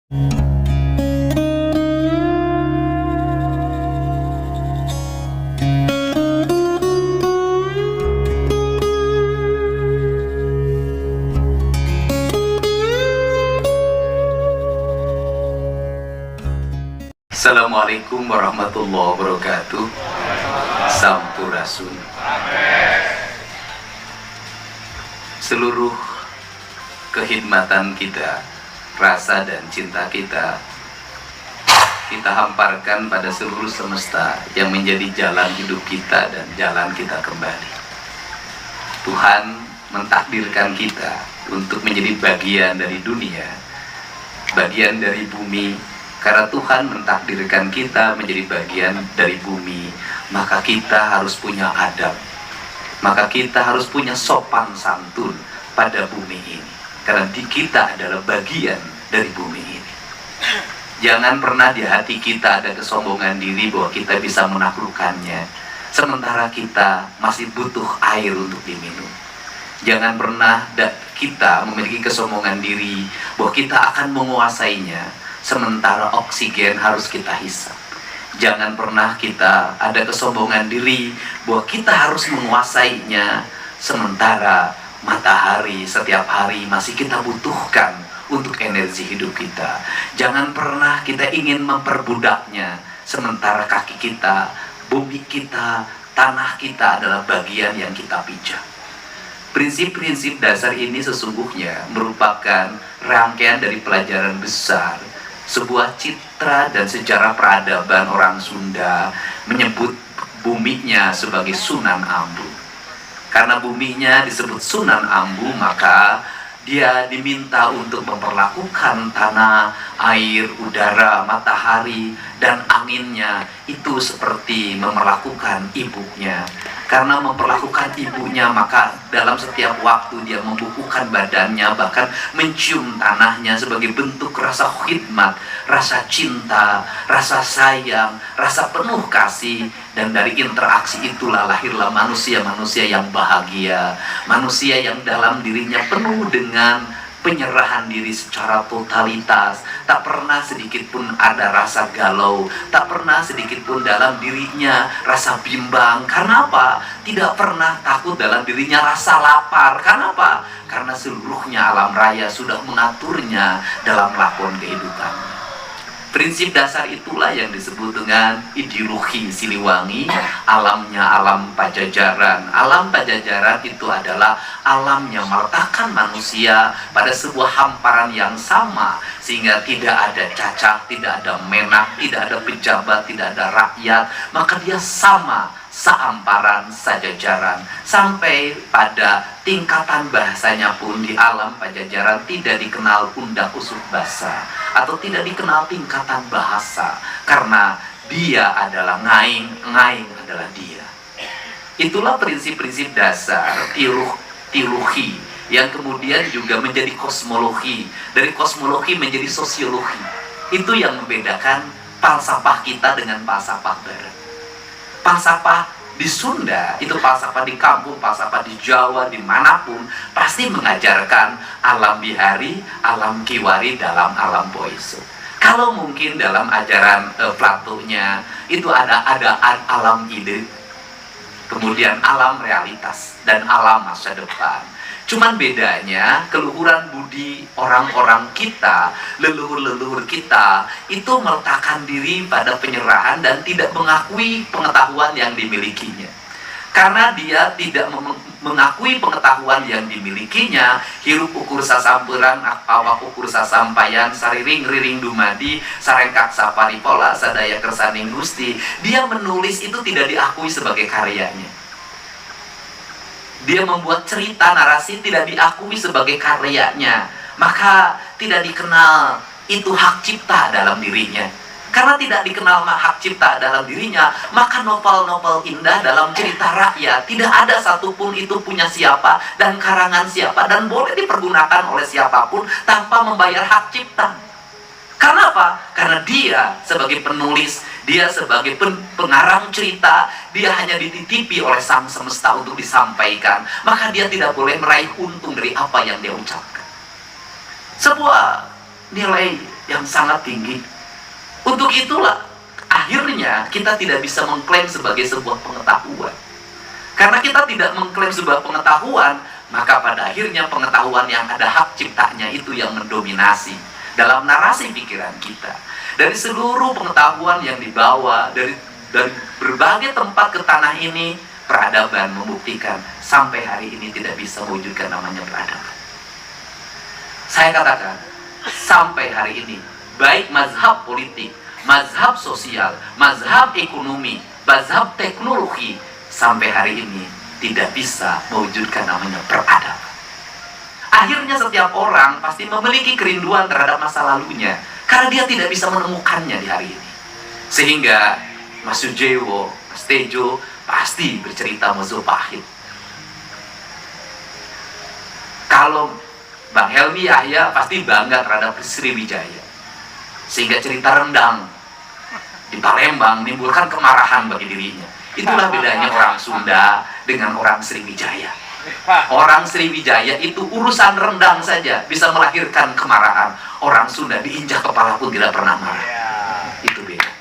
Assalamualaikum warahmatullahi wabarakatuh. Sampurasun. Seluruh kehidmatan kita, rasa dan cinta kita hamparkan pada seluruh semesta yang menjadi jalan hidup kita dan jalan kita kembali. Tuhan mentakdirkan kita untuk menjadi bagian dari dunia, bagian dari bumi. Karena Tuhan mentakdirkan kita menjadi bagian dari bumi, maka kita harus punya adab, maka kita harus punya sopan santun pada bumi ini. Karena kita adalah bagian dari bumi ini. Jangan pernah di hati kita ada kesombongan diri bahwa kita bisa menaklukkannya, sementara kita masih butuh air untuk diminum. Jangan pernah kita memiliki kesombongan diri bahwa kita akan menguasainya, sementara oksigen harus kita hisap. Jangan pernah kita ada kesombongan diri bahwa kita harus menguasainya, sementara matahari setiap hari masih kita butuhkan untuk energi hidup kita. Jangan pernah kita ingin memperbudaknya, sementara kaki kita, bumi kita, tanah kita adalah bagian yang kita pijak. Prinsip-prinsip dasar ini sesungguhnya merupakan rangkaian dari pelajaran besar. Sebuah citra dan sejarah peradaban orang Sunda menyebut buminya sebagai Sunan Ambu. Karena buminya disebut Sunan Ambu, maka dia diminta untuk memperlakukan tanah, air, udara, matahari, dan anginnya itu seperti memperlakukan ibunya. Karena memperlakukan ibunya, maka dalam setiap waktu dia membukukan badannya, bahkan mencium tanahnya sebagai bentuk rasa khidmat, rasa cinta, rasa sayang, rasa penuh kasih. Dan dari interaksi itulah lahirlah manusia-manusia yang bahagia, manusia yang dalam dirinya penuh dengan penyerahan diri secara totalitas. Tak pernah sedikit pun ada rasa galau, tak pernah sedikit pun dalam dirinya rasa bimbang. Karena apa? Tidak pernah takut dalam dirinya rasa lapar. Karena apa? Karena seluruhnya alam raya sudah mengaturnya dalam lakon kehidupan. Prinsip dasar itulah yang disebut dengan ideologi Siliwangi, alamnya alam Pajajaran. Alam Pajajaran itu adalah alam yang meletakkan manusia pada sebuah hamparan yang sama, sehingga tidak ada cacat, tidak ada menak, tidak ada pejabat, tidak ada rakyat, maka dia sama, seamparan, sejajaran. Sampai pada tingkatan bahasanya pun di alam Pajajaran tidak dikenal undak usuk basa, atau tidak dikenal tingkatan bahasa, karena dia adalah ngaing, ngaing adalah dia. Itulah prinsip-prinsip dasar teologi yang kemudian juga menjadi kosmologi, dari kosmologi menjadi sosiologi. Itu yang membedakan falsafah kita dengan falsafah barat. Falsafah di Sunda, itu falsafah di kampung, falsafah di Jawa, dimanapun, pasti mengajarkan alam bihari, alam kiwari dalam alam boiso. Kalau mungkin dalam ajaran Platonya, itu ada alam ide, kemudian alam realitas, dan alam masa depan. Cuman bedanya keluhuran budi orang-orang kita, leluhur-leluhur kita itu meletakkan diri pada penyerahan dan tidak mengakui pengetahuan yang dimilikinya. Karena dia tidak mengakui pengetahuan yang dimilikinya, hirup ukur sasampuran, awak ukur sasampayan, sariring riring dumadi, sarengkak saparipola, sadaya kersaning gusti. Dia menulis itu tidak diakui sebagai karyanya. Dia membuat cerita narasi tidak diakui sebagai karyanya, maka tidak dikenal itu hak cipta dalam dirinya. Karena tidak dikenal hak cipta dalam dirinya, maka novel-novel indah dalam cerita rakyat tidak ada satupun itu punya siapa dan karangan siapa dan boleh dipergunakan oleh siapapun tanpa membayar hak cipta. Karena apa? Karena dia sebagai penulis, dia sebagai pengarang cerita, dia hanya dititipi oleh sang semesta untuk disampaikan. Maka dia tidak boleh meraih untung dari apa yang dia ucapkan. Sebuah nilai yang sangat tinggi. Untuk itulah akhirnya kita tidak bisa mengklaim sebagai sebuah pengetahuan. Karena kita tidak mengklaim sebuah pengetahuan, maka pada akhirnya pengetahuan yang ada hak ciptanya itu yang mendominasi dalam narasi pikiran kita. Dari seluruh pengetahuan yang dibawa dari berbagai tempat ke tanah ini, peradaban membuktikan sampai hari ini tidak bisa mewujudkan namanya peradaban. Saya katakan, sampai hari ini, baik mazhab politik, mazhab sosial, mazhab ekonomi, mazhab teknologi, sampai hari ini tidak bisa mewujudkan namanya peradaban. Akhirnya setiap orang pasti memiliki kerinduan terhadap masa lalunya, karena dia tidak bisa menemukannya di hari ini. Sehingga Mas Sujewo, Mas Tejo pasti bercerita Majapahit. Kalau Bang Helmi Yahya pasti bangga terhadap Sriwijaya. Sehingga cerita rendang di Palembang menimbulkan kemarahan bagi dirinya. Itulah bedanya orang Sunda dengan orang Sriwijaya. Orang Sriwijaya itu urusan rendang saja bisa melahirkan kemarahan. Orang Sunda diinjak kepala pun tidak pernah marah. Itu beda.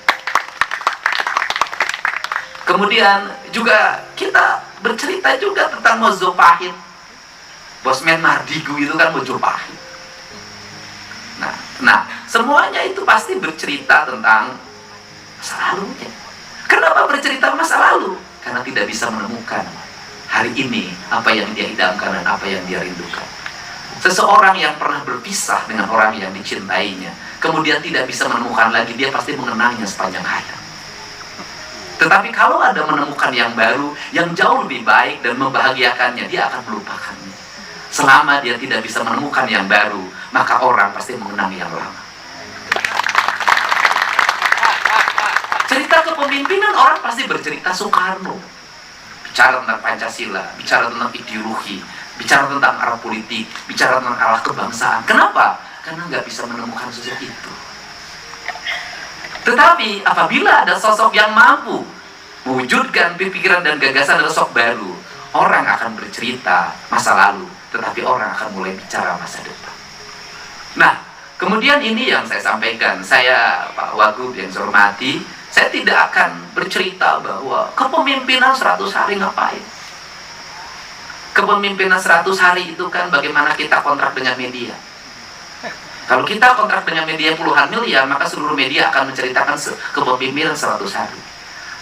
Kemudian juga kita bercerita juga tentang Majapahit. Bosman Mardigu itu kan Majapahit. Nah, semuanya itu pasti bercerita tentang masa lalunya. Kenapa bercerita masa lalu? Karena tidak bisa menemukan hari ini apa yang dia idamkan dan apa yang dia rindukan. Seseorang yang pernah berpisah dengan orang yang dicintainya, kemudian tidak bisa menemukan lagi, dia pasti mengenangnya sepanjang hayat. Tetapi kalau ada menemukan yang baru, yang jauh lebih baik dan membahagiakannya, dia akan melupakannya. Selama dia tidak bisa menemukan yang baru, maka orang pasti mengenang yang lama. Cerita kepemimpinan, orang pasti bercerita Soekarno. Bicara tentang Pancasila, bicara tentang ideologi, bicara tentang arah politik, bicara tentang arah kebangsaan. Kenapa? Karena nggak bisa menemukan sosok itu. Tetapi apabila ada sosok yang mampu mewujudkan pikiran dan gagasan sosok baru, orang akan bercerita masa lalu, tetapi orang akan mulai bicara masa depan. Nah, kemudian ini yang saya sampaikan. Saya, Pak Wagub yang saya hormati, saya tidak akan bercerita bahwa kepemimpinan 100 hari ngapain. Kepemimpinan 100 hari itu kan bagaimana kita kontrak dengan media. Kalau kita kontrak dengan media puluhan miliar, maka seluruh media akan menceritakan kepemimpinan 100 hari.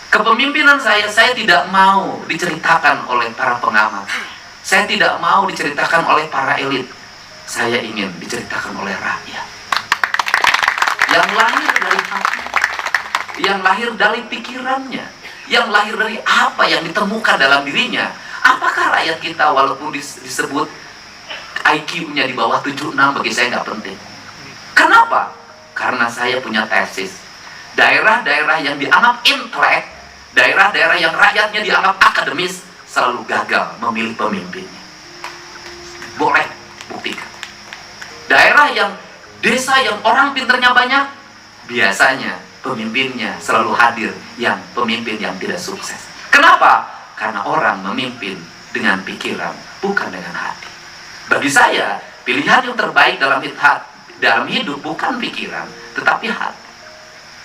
Kepemimpinan saya tidak mau diceritakan oleh para pengamat. Saya tidak mau diceritakan oleh para elit. Saya ingin diceritakan oleh rakyat. Yang lahir dari hati, yang lahir dari pikirannya, yang lahir dari apa yang ditemukan dalam dirinya. Apakah rakyat kita walaupun disebut IQ-nya di bawah 76, bagi saya nggak penting. Kenapa? Karena saya punya tesis. Daerah-daerah yang dianggap intelek, daerah-daerah yang rakyatnya dianggap akademis, selalu gagal memilih pemimpinnya. Boleh buktikan. Daerah yang, desa yang orang pinternya banyak, biasanya pemimpinnya selalu hadir yang pemimpin yang tidak sukses. Kenapa? Karena orang memimpin dengan pikiran, bukan dengan hati. Bagi saya, pilihan yang terbaik dalam hidup bukan pikiran, tetapi hati.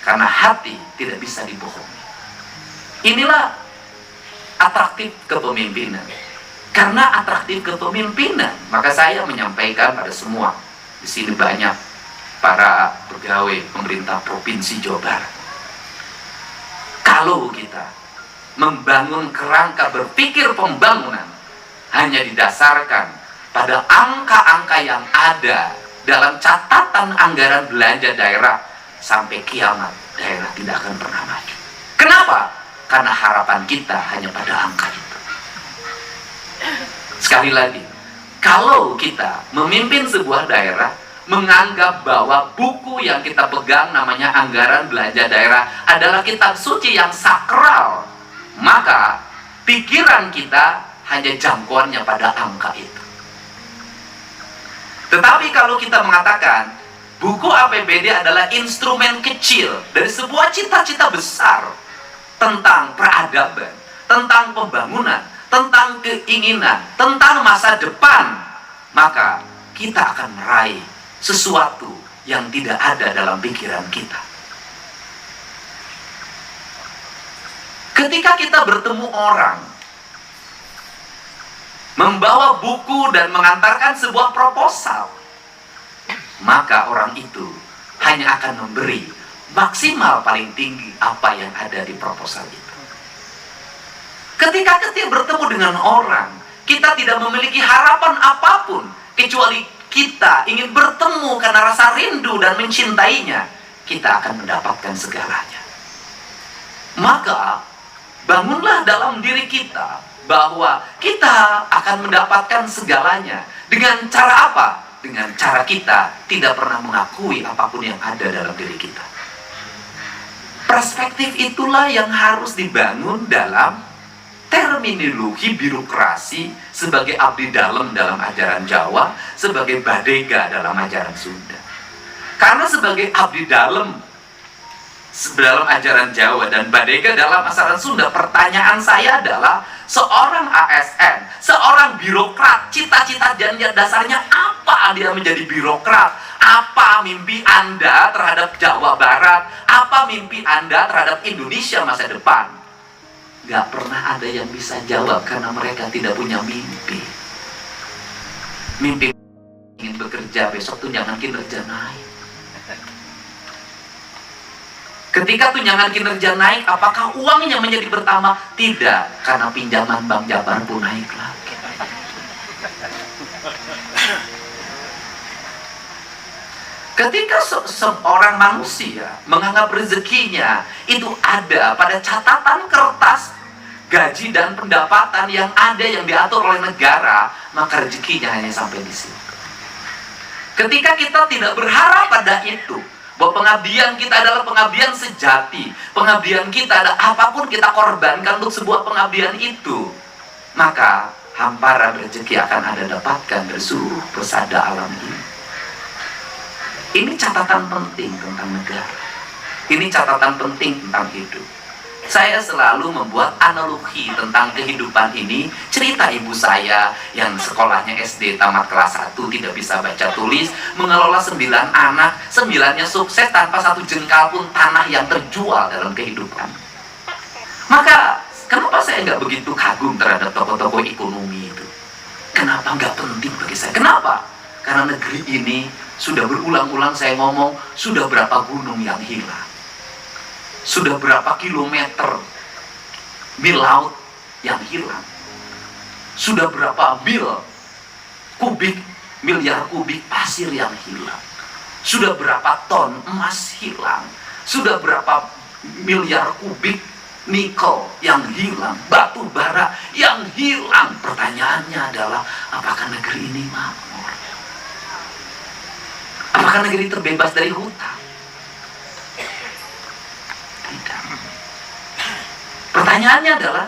Karena hati tidak bisa dibohongi. Inilah atraktif kepemimpinan. Karena atraktif kepemimpinan, maka saya menyampaikan pada semua. Di sini banyak para pegawai pemerintah Provinsi Jawa Barat. Kalau kita membangun kerangka berpikir pembangunan hanya didasarkan pada angka-angka yang ada dalam catatan anggaran belanja daerah, sampai kiamat daerah tidak akan pernah maju. Kenapa? Karena harapan kita hanya pada angka itu. Sekali lagi, kalau kita memimpin sebuah daerah menganggap bahwa buku yang kita pegang namanya anggaran belanja daerah adalah kitab suci yang sakral, maka pikiran kita hanya jangkauannya pada angka itu. Tetapi kalau kita mengatakan buku APBD adalah instrumen kecil dari sebuah cita-cita besar tentang peradaban, tentang pembangunan, tentang keinginan, tentang masa depan, maka kita akan meraih sesuatu yang tidak ada dalam pikiran kita. Ketika kita bertemu orang, membawa buku dan mengantarkan sebuah proposal, maka orang itu hanya akan memberi maksimal paling tinggi apa yang ada di proposal itu. Ketika kita bertemu dengan orang, kita tidak memiliki harapan apapun kecuali kita ingin bertemu karena rasa rindu dan mencintainya, kita akan mendapatkan segalanya. Maka bangunlah dalam diri kita bahwa kita akan mendapatkan segalanya. Dengan cara apa? Dengan cara kita tidak pernah mengakui apapun yang ada dalam diri kita. Perspektif itulah yang harus dibangun dalam terminologi birokrasi sebagai abdi dalam ajaran Jawa, sebagai badega dalam ajaran Sunda. Karena sebagai abdi dalam ajaran Jawa dan badega dalam ajaran Sunda, pertanyaan saya adalah, seorang ASN, seorang birokrat, cita-cita dan dasarnya apa dia menjadi birokrat? Apa mimpi Anda terhadap Jawa Barat? Apa mimpi Anda terhadap Indonesia masa depan? Gak pernah ada yang bisa jawab karena mereka tidak punya mimpi. Mimpi ingin bekerja besok tunjangan kinerja naik. Ketika tunjangan kinerja naik, apakah uangnya menjadi bertambah? Tidak, karena pinjaman Bank Jabar pun naik lagi. Ketika seorang manusia menganggap rezekinya itu ada pada catatan kertas gaji dan pendapatan yang ada yang diatur oleh negara, maka rezekinya hanya sampai di situ. Ketika kita tidak berharap pada itu, bahwa pengabdian kita adalah pengabdian sejati, pengabdian kita adalah apapun kita korbankan untuk sebuah pengabdian itu, maka hamparan rezeki akan Anda dapatkan dari seluruh pesada alam ini. Ini catatan penting tentang negara. Ini catatan penting tentang hidup. Saya selalu membuat analogi tentang kehidupan ini. Cerita ibu saya yang sekolahnya SD tamat kelas 1, tidak bisa baca tulis, mengelola 9 anak, 9-nya sukses tanpa satu jengkal pun tanah yang terjual dalam kehidupan. Maka kenapa saya nggak begitu kagum terhadap tokoh-tokoh ekonomi itu? Kenapa nggak penting bagi saya? Kenapa? Karena negeri ini sudah berulang-ulang saya ngomong, sudah berapa gunung yang hilang, sudah berapa kilometer mil laut yang hilang, sudah berapa miliar kubik pasir yang hilang, sudah berapa ton emas hilang, sudah berapa miliar kubik nikel yang hilang, batu bara yang hilang. Pertanyaannya adalah, apakah negeri ini makmur? Apakah negeri terbebas dari hutang? Tidak. Pertanyaannya adalah,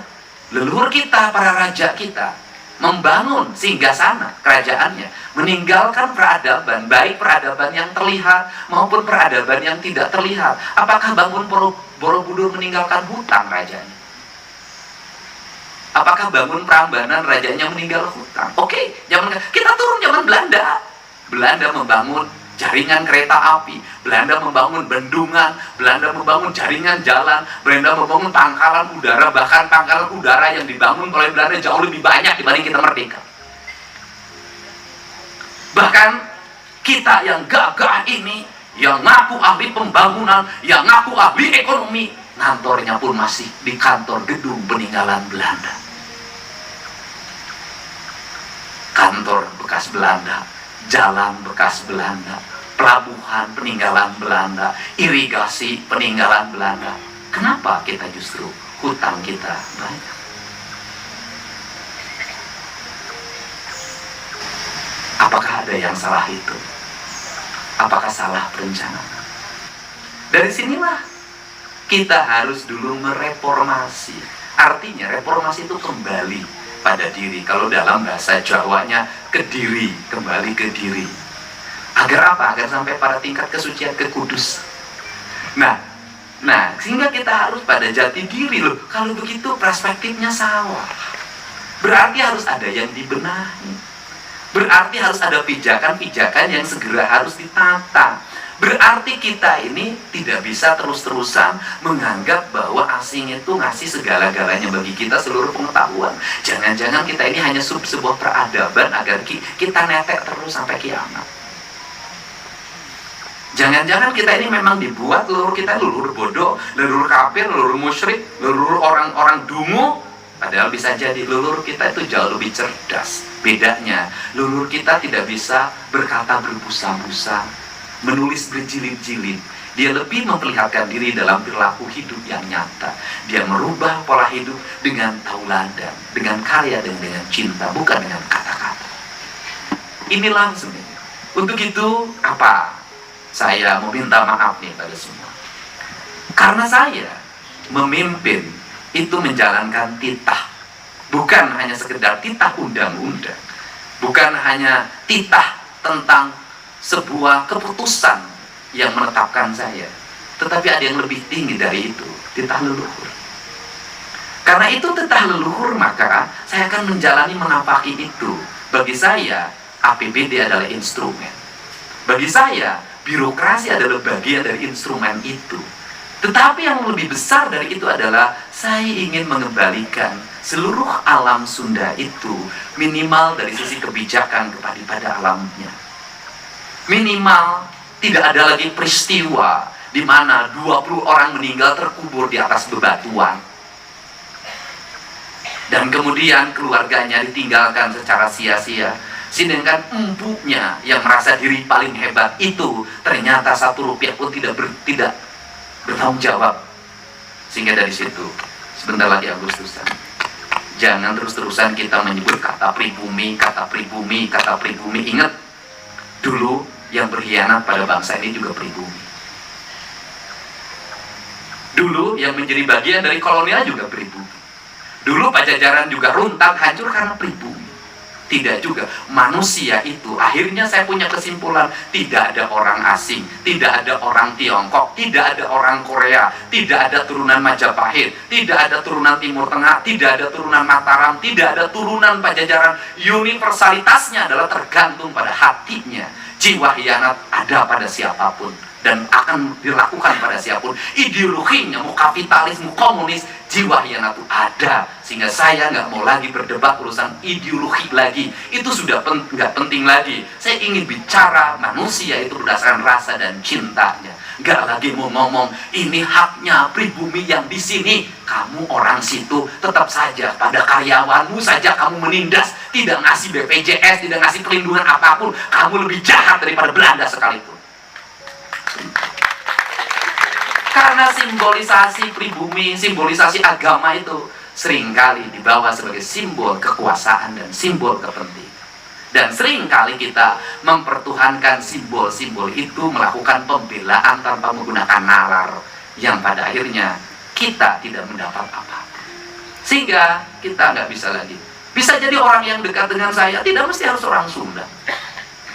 leluhur kita, para raja kita, membangun singgasana kerajaannya, meninggalkan peradaban, baik peradaban yang terlihat maupun peradaban yang tidak terlihat. Apakah bangun Borobudur meninggalkan hutang rajanya? Apakah bangun Prambanan rajanya meninggal hutang? Oke, kita turun zaman Belanda. Belanda membangun jaringan kereta api, Belanda membangun bendungan, Belanda membangun jaringan jalan, Belanda membangun pangkalan udara, bahkan pangkalan udara yang dibangun oleh Belanda jauh lebih banyak dibanding kita merdeka. Bahkan kita yang gagah ini, yang ngaku ahli pembangunan, yang ngaku ahli ekonomi, kantornya pun masih di kantor gedung peninggalan Belanda. Kantor bekas Belanda, jalan bekas Belanda, pelabuhan peninggalan Belanda, irigasi peninggalan Belanda. Kenapa kita justru hutang kita banyak? Apakah ada yang salah itu? Apakah salah perencanaan? Dari sinilah kita harus dulu mereformasi. Artinya reformasi itu kembali pada diri. Kalau dalam bahasa Jawanya, ke diri, kembali ke diri. Agar apa? Agar sampai pada tingkat kesucian, kekudus. Nah, sehingga kita harus pada jati diri loh. Kalau begitu perspektifnya salah. Berarti harus ada yang dibenahi. Berarti harus ada pijakan-pijakan yang segera harus ditata. Berarti kita ini tidak bisa terus-terusan menganggap bahwa asing itu ngasih segala-galanya bagi kita, seluruh pengetahuan. Jangan-jangan kita ini hanya sebuah peradaban agar kita netek terus sampai kiamat. Jangan-jangan kita ini memang dibuat leluhur kita leluhur bodoh, leluhur kafir, leluhur musyrik, leluhur orang-orang dungu. Padahal bisa jadi leluhur kita itu jauh lebih cerdas. Bedanya, leluhur kita tidak bisa berkata berbusa-busa, menulis berjilid-jilid. Dia lebih memperlihatkan diri dalam perilaku hidup yang nyata. Dia merubah pola hidup dengan tauladan, dengan karya dan dengan cinta, bukan dengan kata-kata. Inilah sebenarnya. Untuk itu, apa? Saya meminta maaf nih pada semua. Karena saya memimpin itu menjalankan titah. Bukan hanya sekedar titah undang-undang. Bukan hanya titah tentang sebuah keputusan yang menetapkan saya, tetapi ada yang lebih tinggi dari itu, titah leluhur. Karena itu titah leluhur, maka saya akan menjalani menapaki itu. Bagi saya, APBD adalah instrumen. Bagi saya, birokrasi adalah bagian dari instrumen itu. Tetapi yang lebih besar dari itu adalah saya ingin mengembalikan seluruh alam Sunda itu minimal dari sisi kebijakan kepada alamnya. Minimal tidak ada lagi peristiwa di mana 20 orang meninggal terkubur di atas bebatuan. Dan kemudian keluarganya ditinggalkan secara sia-sia. Sedangkan empunya yang merasa diri paling hebat itu ternyata 1 rupiah pun tidak bertanggung jawab. Sehingga dari situ, sebentar lagi Agustusan, jangan terus-terusan kita menyebut kata pribumi, kata pribumi, kata pribumi. Ingat, dulu yang berkhianat pada bangsa ini juga pribumi. Dulu yang menjadi bagian dari kolonial juga pribumi. Dulu Pajajaran juga runtuh, hancur karena pribumi. Tidak juga. Manusia itu, akhirnya saya punya kesimpulan, tidak ada orang asing, tidak ada orang Tiongkok, tidak ada orang Korea, tidak ada turunan Majapahit, tidak ada turunan Timur Tengah, tidak ada turunan Mataram, tidak ada turunan Pajajaran. Universalitasnya adalah tergantung pada hatinya. Jiwa hianat ada pada siapapun dan akan dilakukan pada siapapun. Ideologinya mau kapitalis, mau komunis, jiwa hianat itu ada. Sehingga saya nggak mau lagi berdebat urusan ideologi lagi. Itu sudah nggak penting lagi. Saya ingin bicara manusia itu berdasarkan rasa dan cintanya. Nggak lagi mau ngomong ini haknya pribumi yang di sini. Kamu orang situ tetap saja pada karyawanmu saja kamu menindas, tidak ngasih BPJS, tidak ngasih perlindungan apapun. Kamu lebih jahat daripada Belanda sekalipun. Karena simbolisasi pribumi, simbolisasi agama itu seringkali dibawa sebagai simbol kekuasaan dan simbol kepentingan. Dan seringkali kita mempertuhankan simbol-simbol itu, melakukan pembelaan tanpa menggunakan nalar, yang pada akhirnya kita tidak mendapat apa-apa. Sehingga kita nggak bisa lagi. Bisa jadi orang yang dekat dengan saya tidak mesti harus orang Sunda,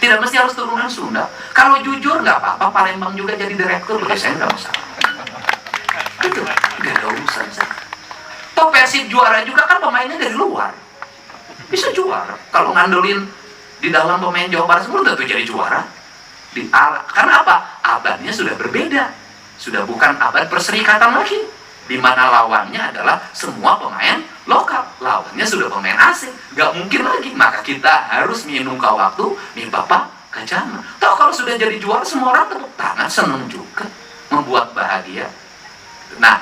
tidak mesti harus turunan Sunda. Kalau jujur nggak apa-apa, Palembang juga jadi direktur, bagi saya nggak masalah. Itu nggak ada urusan saya. Toh Persib juara juga kan pemainnya dari luar, bisa juara. Kalau ngandelin di dalam pemain Jawa Barat semua tentu jadi juara. Karena apa? Abadnya sudah berbeda, sudah bukan abad perserikatan lagi, di mana lawannya adalah semua pemain lokal. Lawannya sudah pemain asing, nggak mungkin lagi. Maka kita harus minum ke waktu, nih Bapak Kajama. Toh kalau sudah jadi juara, semua orang tepuk tangan, senang juga, membuat bahagia. Nah,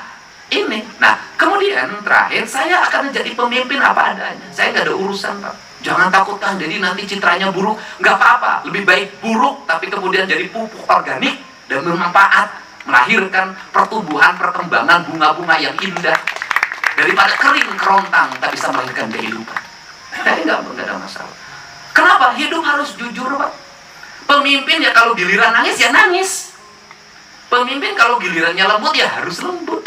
ini. Nah, kemudian terakhir, saya akan menjadi pemimpin apa adanya. Saya nggak ada urusan, Pak. Jangan takut kan, jadi nanti citranya buruk. Nggak apa-apa, lebih baik buruk, tapi kemudian jadi pupuk organik dan bermanfaat, melahirkan pertumbuhan, perkembangan bunga-bunga yang indah, daripada kering kerontang, tak bisa melahirkan kehidupan. Jadi nggak ada masalah. Kenapa? Hidup harus jujur, Pak. Pemimpin ya kalau giliran nangis, ya nangis. Pemimpin kalau gilirannya lembut, ya harus lembut.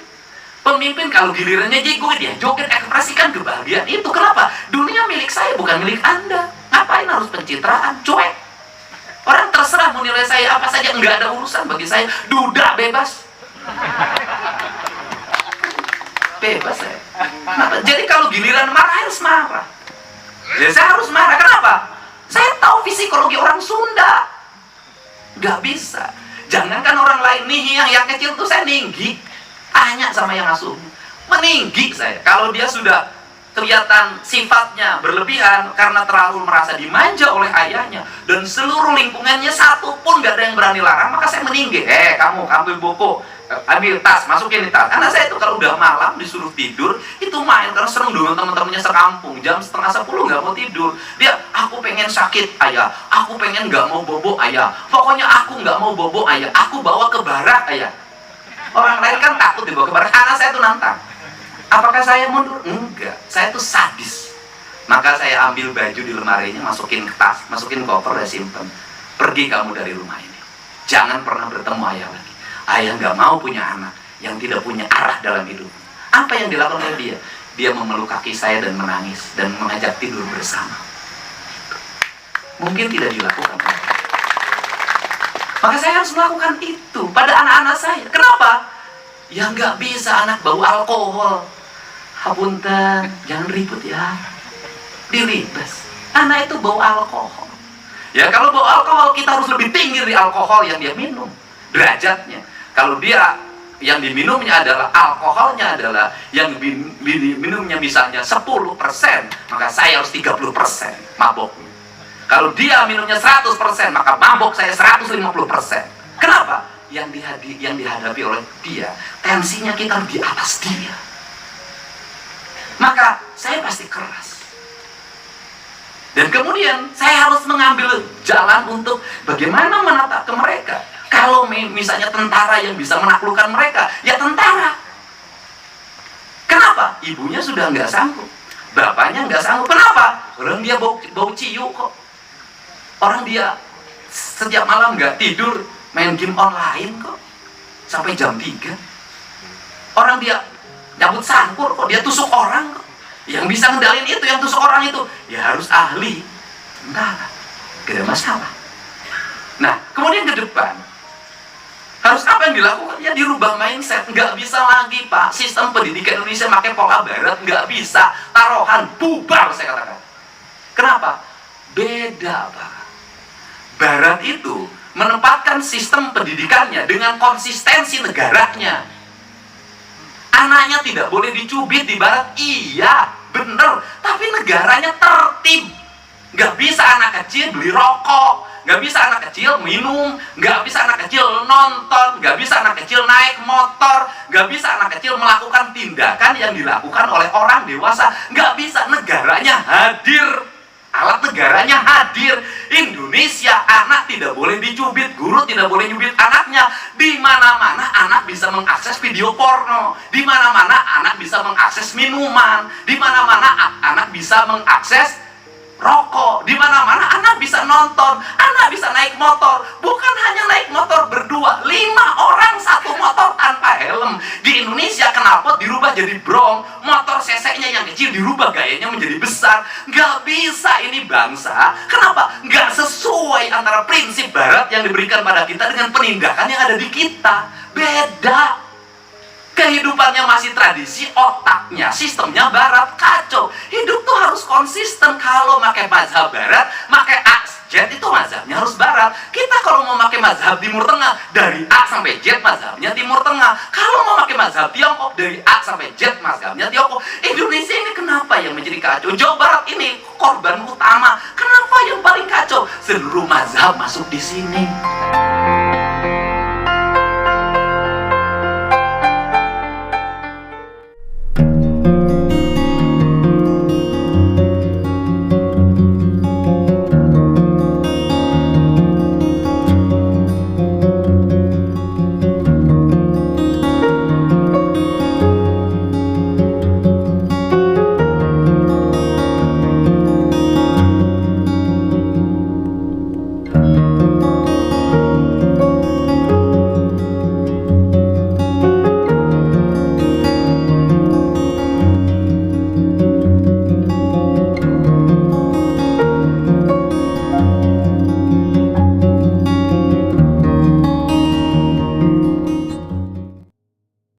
Pemimpin kalau gilirannya joget, ya joget, ekspresikan kebahagiaan itu. Kenapa? Dunia milik saya, bukan milik Anda. Ngapain harus pencitraan? Cuek. Orang terserah mau nilai saya apa saja, nggak ada urusan bagi saya. Duda bebas. Bebas saya. Jadi kalau giliran marah, harus marah. Ya saya harus marah. Kenapa? Saya tahu psikologi orang Sunda. Nggak bisa. Jangankan orang lain nih, yang kecil tuh saya ninggi. Tanya sama yang asuh, meninggi saya. Kalau dia sudah kelihatan sifatnya berlebihan karena terlalu merasa dimanja oleh ayahnya dan seluruh lingkungannya satu pun gak ada yang berani larang, maka saya meninggi. Kamu ambil buku, ambil tas, masukin di tas. Anak saya itu kalau udah malam disuruh tidur itu main karena serem dengan teman-temannya sekampung. Jam 9:30 nggak mau tidur. Dia, aku pengen sakit ayah, aku pengen nggak mau bobo ayah, pokoknya aku nggak mau bobo ayah, aku bawa ke barak ayah. Orang lain kan takut dibawa ke barak. Anak saya tuh nantang. Apakah saya mundur? Enggak, saya tuh sadis. Maka saya ambil baju di lemarinya, masukin ke tas, masukin koper, dan simpen. Pergi kamu dari rumah ini, jangan pernah bertemu ayah lagi. Ayah nggak mau punya anak yang tidak punya arah dalam hidup. Apa yang dilakukan oleh dia? Dia memeluk kaki saya dan menangis dan mengajak tidur bersama. Mungkin tidak dilakukan. Maka saya harus melakukan itu pada anak-anak saya. Kenapa? Ya nggak bisa anak bau alkohol. Hapunten, jangan ribut ya. Dilibas. Anak itu bau alkohol. Ya kalau bau alkohol kita harus lebih tinggi dari alkohol yang dia minum. Derajatnya. Kalau dia yang diminumnya adalah alkoholnya adalah yang diminumnya misalnya 10%, maka saya harus 30% maboknya. Kalau dia minumnya 100%, maka mabok saya 150%. Kenapa? Yang dihadapi oleh dia, tensinya kita di atas dia. Maka saya pasti keras. Dan kemudian saya harus mengambil jalan untuk bagaimana menata ke mereka. Kalau misalnya tentara yang bisa menaklukkan mereka, ya tentara. Kenapa? Ibunya sudah nggak sanggup, bapaknya nggak sanggup. Kenapa? Orang dia bau ciu kok. Orang dia setiap malam nggak tidur, main game online kok sampai jam 3. Orang dia cabut sangkur kok, dia tusuk orang kok. Yang bisa ngendalin itu, yang tusuk orang itu, ya harus ahli. Enggak, gak ada masalah. Nah, kemudian ke depan harus apa yang dilakukan? Ya dirubah mindset. Nggak bisa lagi Pak, sistem pendidikan Indonesia pakai pola barat, nggak bisa. Taruhan, bubar saya katakan. Kenapa? Beda Pak. Barat itu menempatkan sistem pendidikannya dengan konsistensi negaranya. Anaknya tidak boleh dicubit di barat, iya, bener. Tapi negaranya tertib. Nggak bisa anak kecil beli rokok, nggak bisa anak kecil minum, nggak bisa anak kecil nonton, nggak bisa anak kecil naik motor, nggak bisa anak kecil melakukan tindakan yang dilakukan oleh orang dewasa. Nggak bisa, negaranya hadir, alat negaranya hadir. Indonesia, anak tidak boleh dicubit, guru tidak boleh nyubit anaknya. Di mana-mana anak bisa mengakses video porno, di mana-mana anak bisa mengakses minuman, di mana-mana anak bisa mengakses rokok, di mana-mana anak bisa nonton, anak bisa naik motor. Bukan hanya naik motor berdua, 5 orang satu motor tanpa helm. Di Indonesia knalpot dirubah jadi brong, motor CC-nya yang kecil dirubah gayanya menjadi besar. Nggak bisa ini bangsa. Kenapa? Nggak sesuai antara prinsip barat yang diberikan pada kita dengan penindakan yang ada di kita. Beda. Kehidupannya masih tradisi, otaknya, sistemnya barat, kacau. Hidup tuh harus konsisten. Kalau pakai mazhab barat, pakai A, Z itu mazhabnya harus barat. Kita kalau mau pakai mazhab Timur Tengah, dari A sampai Z mazhabnya Timur Tengah. Kalau mau pakai mazhab Tiongkok, dari A sampai Z mazhabnya Tiongkok. Indonesia ini kenapa yang menjadi kacau? Jawa Barat ini korban utama. Kenapa yang paling kacau? Seluruh mazhab masuk di sini.